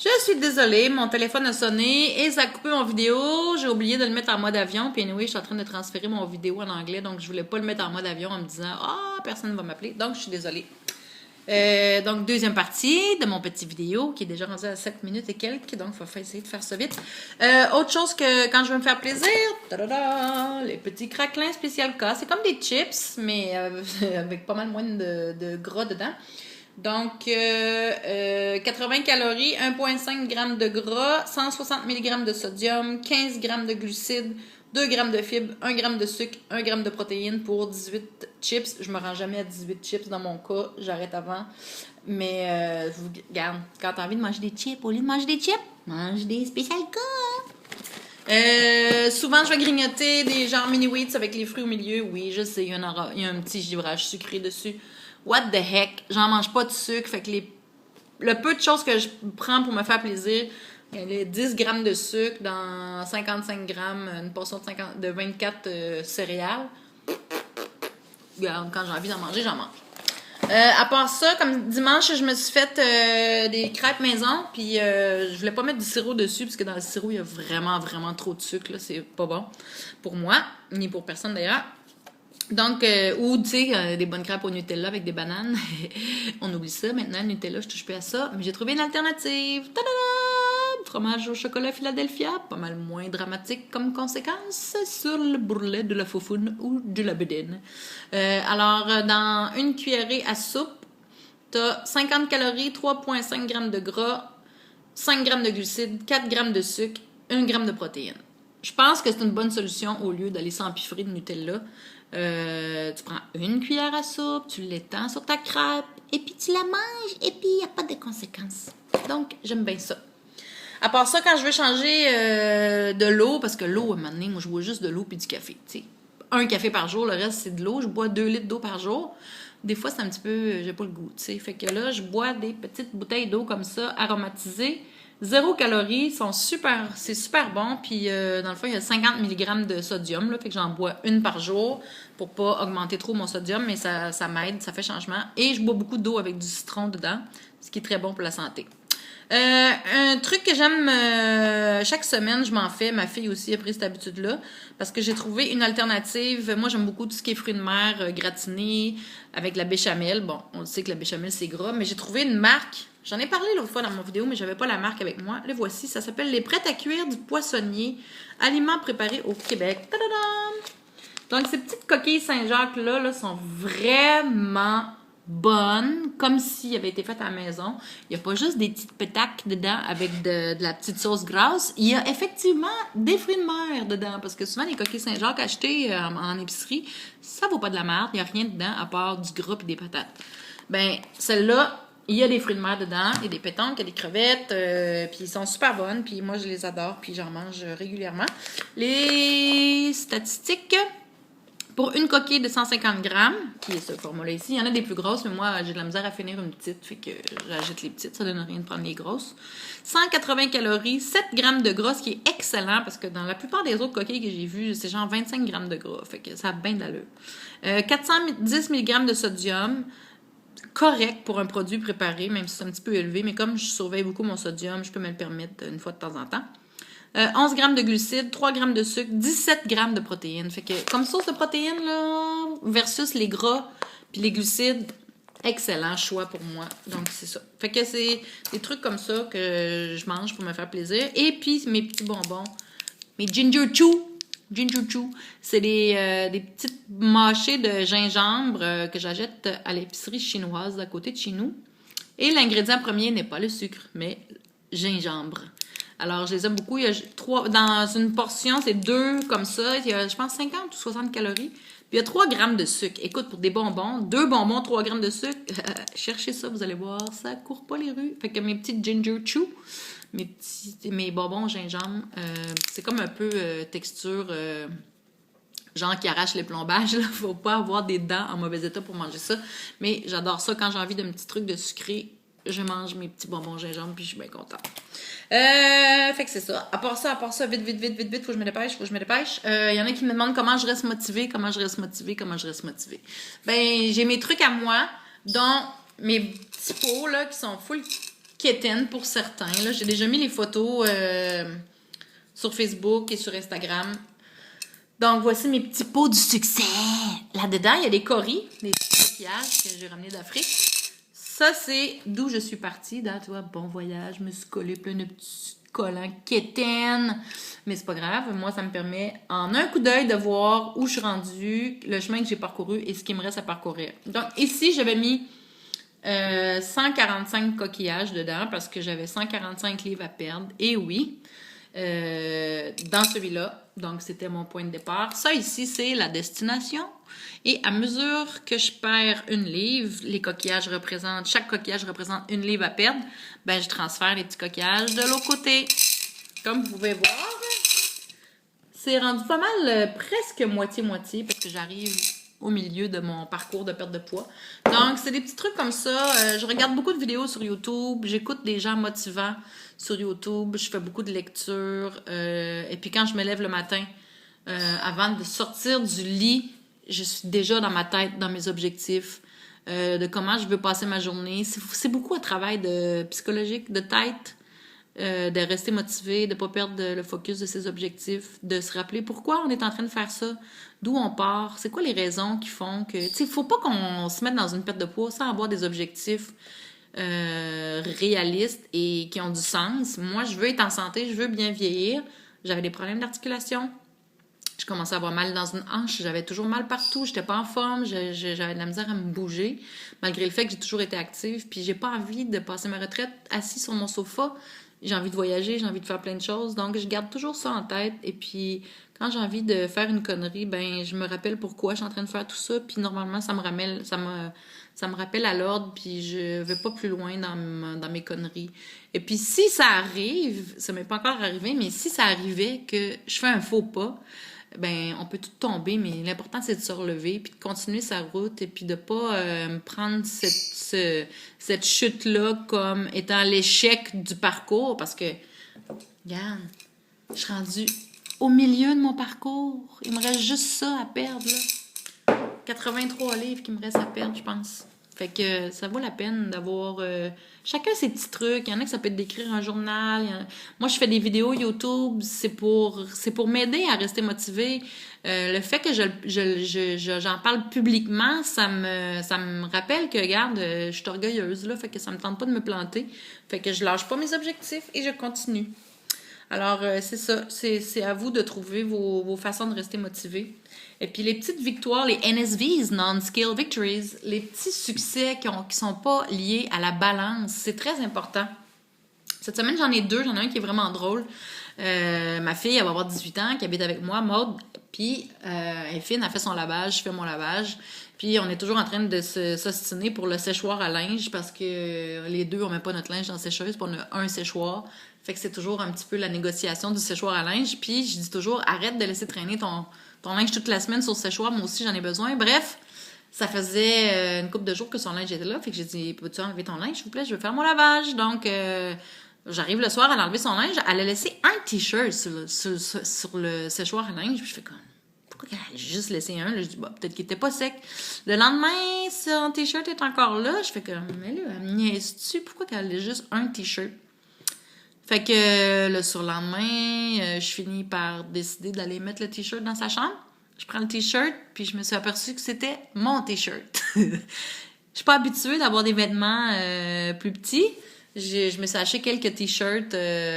Je suis désolée, mon téléphone a sonné et ça a coupé mon vidéo. J'ai oublié de le mettre en mode avion. Puis anyway, je suis en train de transférer mon vidéo en anglais, donc je voulais pas le mettre en mode avion en me disant « Ah, personne ne va m'appeler ». Donc, je suis désolée. Donc, deuxième partie de mon petit vidéo qui est déjà rendu à 7 minutes et quelques. Donc, il faut essayer de faire ça vite. Autre chose que quand je veux me faire plaisir, les petits craquelins spécial K. C'est comme des chips, mais avec pas mal moins de gras dedans. Donc, 80 calories, 1,5 g de gras, 160 mg de sodium, 15 g de glucides, 2 g de fibres, 1 g de sucre, 1 g de protéines pour 18 chips. Je me rends jamais à 18 chips dans mon cas, j'arrête avant. Mais, regarde, quand t'as envie de manger des chips, au lieu de manger des chips, mange des spécial K. Souvent, je vais grignoter des genres mini-wheats avec les fruits au milieu. Oui, je sais, il y a un petit givrage sucré dessus. What the heck? J'en mange pas de sucre. Fait que le peu de choses que je prends pour me faire plaisir, il y a les 10 grammes de sucre dans 55 grammes, une portion de 24 céréales. Regarde, quand j'ai envie d'en manger, j'en mange. À part ça, comme dimanche, je me suis fait des crêpes maison, puis je voulais pas mettre du sirop dessus, parce que dans le sirop, il y a vraiment, vraiment trop de sucre, là. C'est pas bon pour moi, ni pour personne d'ailleurs. Donc, ou tu sais, des bonnes crêpes au Nutella avec des bananes. On oublie ça. Maintenant, le Nutella, je touche plus à ça. Mais j'ai trouvé une alternative. Ta-da! Fromage au chocolat Philadelphia. Pas mal moins dramatique comme conséquence sur le bourrelet de la foufoune ou de la bédaine. Alors, dans une cuillerée à soupe, t'as 50 calories, 3,5 g de gras, 5 g de glucides, 4 g de sucre, 1 g de protéines. Je pense que c'est une bonne solution au lieu d'aller s'empiffrer de Nutella. Tu prends une cuillère à soupe, tu l'étends sur ta crêpe, et puis tu la manges, et puis il n'y a pas de conséquences. Donc, j'aime bien ça. À part ça, quand je veux changer de l'eau, parce que l'eau, à un moment donné, moi, je bois juste de l'eau puis du café. T'sais. Un café par jour, le reste, c'est de l'eau. Je bois 2 litres d'eau par jour. Des fois, c'est un petit peu... j'ai pas le goût, tu sais. Fait que là, je bois des petites bouteilles d'eau comme ça, aromatisées. 0 calories, c'est super bon. Puis, dans le fond, il y a 50 mg de sodium, là, fait que j'en bois une par jour pour pas augmenter trop mon sodium, mais ça m'aide, ça fait changement. Et je bois beaucoup d'eau avec du citron dedans, ce qui est très bon pour la santé. Un truc que j'aime chaque semaine, je m'en fais. Ma fille aussi a pris cette habitude-là parce que j'ai trouvé une alternative. Moi, j'aime beaucoup tout ce qui est fruits de mer gratinés avec la béchamel. Bon, on sait que la béchamel, c'est gras, mais j'ai trouvé une marque. J'en ai parlé l'autre fois dans mon vidéo, mais j'avais pas la marque avec moi. Le voici, ça s'appelle les prêts à cuire du poissonnier. Aliments préparés au Québec. Ta-da-da! Donc, ces petites coquilles Saint-Jacques-là sont vraiment bonnes, comme s'ils avaient été faites à la maison. Il n'y a pas juste des petites pétaques dedans avec de la petite sauce grasse. Il y a effectivement des fruits de mer dedans, parce que souvent, les coquilles Saint-Jacques achetées en épicerie, ça vaut pas de la merde. Il n'y a rien dedans à part du gras et des patates. Ben, celle-là, il y a des fruits de mer dedans, il y a des pétanques, il y a des crevettes, puis ils sont super bonnes, puis moi, je les adore, puis j'en mange régulièrement. Les statistiques... Pour une coquille de 150 grammes, qui est ce format-là ici, il y en a des plus grosses, mais moi, j'ai de la misère à finir une petite, fait que j'achète les petites, ça donne rien de prendre les grosses. 180 calories, 7 grammes de gras, ce qui est excellent, parce que dans la plupart des autres coquilles que j'ai vues, c'est genre 25 grammes de gras, fait que ça a bien de l'allure. 410 mg de sodium, correct pour un produit préparé, même si c'est un petit peu élevé, mais comme je surveille beaucoup mon sodium, je peux me le permettre une fois de temps en temps. 11 grammes de glucides, 3 grammes de sucre, 17 grammes de protéines. Fait que comme source de protéines, là, versus les gras puis les glucides, excellent choix pour moi. Donc, c'est ça. Fait que c'est des trucs comme ça que je mange pour me faire plaisir. Et puis, mes petits bonbons, mes Ginger Chew. C'est des petites mâchées de gingembre que j'achète à l'épicerie chinoise à côté de chez nous. Et l'ingrédient premier n'est pas le sucre, mais gingembre. Alors, je les aime beaucoup. Il y a 3, dans une portion, c'est 2 comme ça. Il y a, je pense, 50 ou 60 calories. Puis, il y a 3 grammes de sucre. Écoute, pour des bonbons, 2 bonbons, 3 grammes de sucre. Cherchez ça, vous allez voir. Ça court pas les rues. Fait que mes petites Ginger Chew, mes bonbons au gingembre, c'est comme un peu texture... genre qui arrache les plombages, là. Faut pas avoir des dents en mauvais état pour manger ça. Mais j'adore ça. Quand j'ai envie d'un petit truc de sucré, je mange mes petits bonbons gingembre puis je suis bien contente. Fait que c'est ça. À part ça, vite, faut que je me dépêche. Il y en a qui me demandent comment je reste motivée. Ben, j'ai mes trucs à moi, dont mes petits pots, là, qui sont full quétaine pour certains. Là, j'ai déjà mis les photos sur Facebook et sur Instagram. Donc, voici mes petits pots du succès. Là-dedans, il y a des coris, des coquillages que j'ai ramenés d'Afrique. Ça, c'est d'où je suis partie. Tu vois, bon voyage, je me suis collé plein de petits collants quétaines. Mais c'est pas grave. Moi, ça me permet, en un coup d'œil, de voir où je suis rendue, le chemin que j'ai parcouru et ce qui me reste à parcourir. Donc, ici, j'avais mis 145 coquillages dedans parce que j'avais 145 livres à perdre. Et oui, dans celui-là. Donc, c'était mon point de départ. Ça, ici, c'est la destination. Et à mesure que je perds une livre, chaque coquillage représente une livre à perdre, ben, je transfère les petits coquillages de l'autre côté. Comme vous pouvez voir, c'est rendu pas mal, presque moitié-moitié, parce que j'arrive au milieu de mon parcours de perte de poids. Donc, c'est des petits trucs comme ça. Je regarde beaucoup de vidéos sur YouTube. J'écoute des gens motivants sur YouTube. Je fais beaucoup de lectures. Et puis, quand je me lève le matin, avant de sortir du lit, je suis déjà dans ma tête, dans mes objectifs, de comment je veux passer ma journée. C'est beaucoup un travail psychologique, de tête, de rester motivé, de ne pas perdre le focus de ses objectifs, de se rappeler pourquoi on est en train de faire ça, d'où on part, c'est quoi les raisons qui font que... Tu sais, il ne faut pas qu'on se mette dans une perte de poids sans avoir des objectifs réalistes et qui ont du sens. Moi, je veux être en santé, je veux bien vieillir. J'avais des problèmes d'articulation. Je commençais à avoir mal dans une hanche. J'avais toujours mal partout. J'étais pas en forme. J'avais de la misère à me bouger, malgré le fait que j'ai toujours été active. Puis j'ai pas envie de passer ma retraite assise sur mon sofa. J'ai envie de voyager, j'ai envie de faire plein de choses. Donc, je garde toujours ça en tête. Et puis, quand j'ai envie de faire une connerie, ben, je me rappelle pourquoi je suis en train de faire tout ça. Puis, normalement, ça me rappelle à l'ordre. Puis, je vais pas plus loin dans mes conneries. Et puis, si ça arrive, ça m'est pas encore arrivé, mais si ça arrivait que je fais un faux pas, ben on peut tout tomber, mais l'important, c'est de se relever, puis de continuer sa route, et puis de pas prendre cette chute-là comme étant l'échec du parcours, parce que, regarde, je suis rendue au milieu de mon parcours. Il me reste juste ça à perdre, là. 83 livres qu'il me reste à perdre, je pense. Fait que ça vaut la peine d'avoir chacun ses petits trucs. Il y en a que ça peut être d'écrire un journal. Moi, je fais des vidéos YouTube. C'est pour m'aider à rester motivée. Le fait que j'en parle publiquement, ça me rappelle que, regarde, je suis orgueilleuse, là. Fait que ça me tente pas de me planter. Fait que je lâche pas mes objectifs et je continue. Alors, c'est ça. C'est à vous de trouver vos façons de rester motivé. Et puis, les petites victoires, les NSVs, Non-Scale Victories, les petits succès qui sont pas liés à la balance, c'est très important. Cette semaine, j'en ai deux. J'en ai un qui est vraiment drôle. Ma fille, elle va avoir 18 ans, qui habite avec moi, Maude. Puis, elle est fine, elle fait son lavage, je fais mon lavage. Puis, on est toujours en train de s'ostiner pour le séchoir à linge parce que les deux, on met pas notre linge dans la sécheuse, puis on a un séchoir. Fait que c'est toujours un petit peu la négociation du séchoir à linge. Puis, je dis toujours, arrête de laisser traîner ton linge toute la semaine sur le séchoir. Moi aussi, j'en ai besoin. Bref, ça faisait une couple de jours que son linge était là. Fait que j'ai dit, peux-tu enlever ton linge, s'il vous plaît? Je veux faire mon lavage. Donc, j'arrive le soir, elle a enlevé son linge. Elle a laissé un T-shirt sur le séchoir à linge. Puis je fais comme, pourquoi elle a juste laissé un? Là, je dis, bah, peut-être qu'il était pas sec. Le lendemain, son T-shirt est encore là. Je fais comme, mais là, elle me niaise-tu? Pourquoi qu'elle a juste un T-shirt? Fait que le surlendemain, je finis par décider d'aller mettre le T-shirt dans sa chambre. Je prends le T-shirt, puis je me suis aperçue que c'était mon T-shirt. Je suis pas habituée d'avoir des vêtements plus petits. Je me suis acheté quelques T-shirts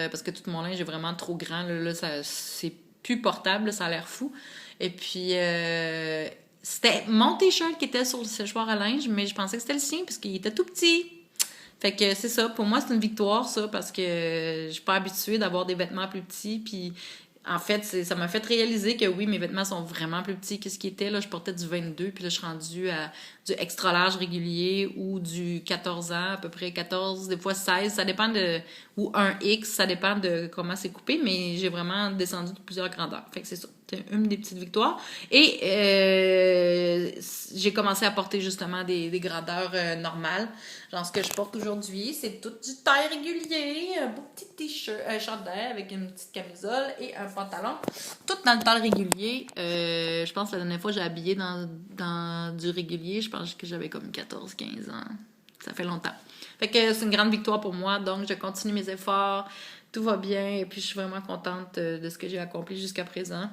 parce que tout mon linge est vraiment trop grand. Là, c'est plus portable, là, ça a l'air fou. Et puis, c'était mon T-shirt qui était sur le séchoir à linge, mais je pensais que c'était le sien parce qu'il était tout petit. Fait que c'est ça. Pour moi, c'est une victoire, ça, parce que je suis pas habituée d'avoir des vêtements plus petits. Puis, en fait, ça m'a fait réaliser que oui, mes vêtements sont vraiment plus petits que ce qui était. Là, je portais du 22, puis là, je suis rendue à du extra large régulier ou du 14 ans, à peu près 14, des fois 16. Ça dépend ou un X, ça dépend de comment c'est coupé, mais j'ai vraiment descendu de plusieurs grandeurs. Fait que c'est ça. C'est une des petites victoires. Et j'ai commencé à porter justement des grandeurs normales. Genre ce que je porte aujourd'hui, c'est tout du taille régulier, un beau petit t-shirt, un chandail avec une petite camisole et un pantalon. Tout dans le taille régulier. Je pense que la dernière fois j'ai habillé dans du régulier, je pense que j'avais comme 14-15 ans. Ça fait longtemps. Fait que c'est une grande victoire pour moi, donc je continue mes efforts, tout va bien, et puis je suis vraiment contente de ce que j'ai accompli jusqu'à présent.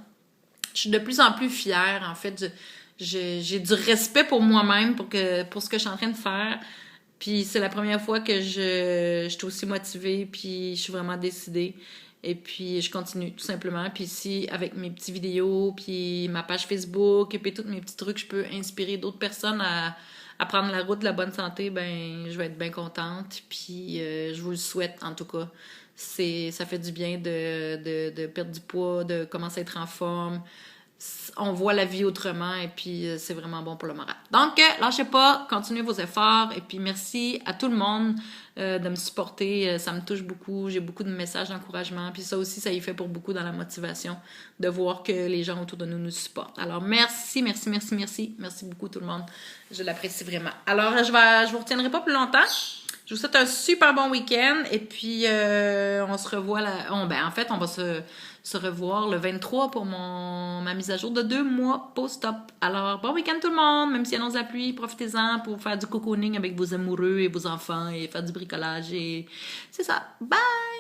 Je suis de plus en plus fière, en fait. J'ai du respect pour moi-même, pour ce que je suis en train de faire. Puis c'est la première fois que je suis aussi motivée, puis je suis vraiment décidée. Et puis je continue, tout simplement. Puis ici, avec mes petites vidéos, puis ma page Facebook, et puis tous mes petits trucs, je peux inspirer d'autres personnes à prendre la route de la bonne santé, ben je vais être bien contente. Puis je vous le souhaite, en tout cas. Ça fait du bien de perdre du poids, de commencer à être en forme. On voit la vie autrement et puis c'est vraiment bon pour le moral. Donc, lâchez pas, continuez vos efforts et puis merci à tout le monde de me supporter. Ça me touche beaucoup. J'ai beaucoup de messages d'encouragement. Puis ça aussi, ça y fait pour beaucoup dans la motivation de voir que les gens autour de nous supportent. Alors, merci, merci, merci, merci. Merci beaucoup tout le monde. Je l'apprécie vraiment. Alors, je vous retiendrai pas plus longtemps. Je vous souhaite un super bon week-end et puis on se revoit en fait, on va se revoir le 23 pour ma mise à jour de 2 mois post-op. Alors, bon week-end tout le monde, même s'il annonce la pluie, profitez-en pour faire du cocooning avec vos amoureux et vos enfants et faire du bricolage et c'est ça. Bye!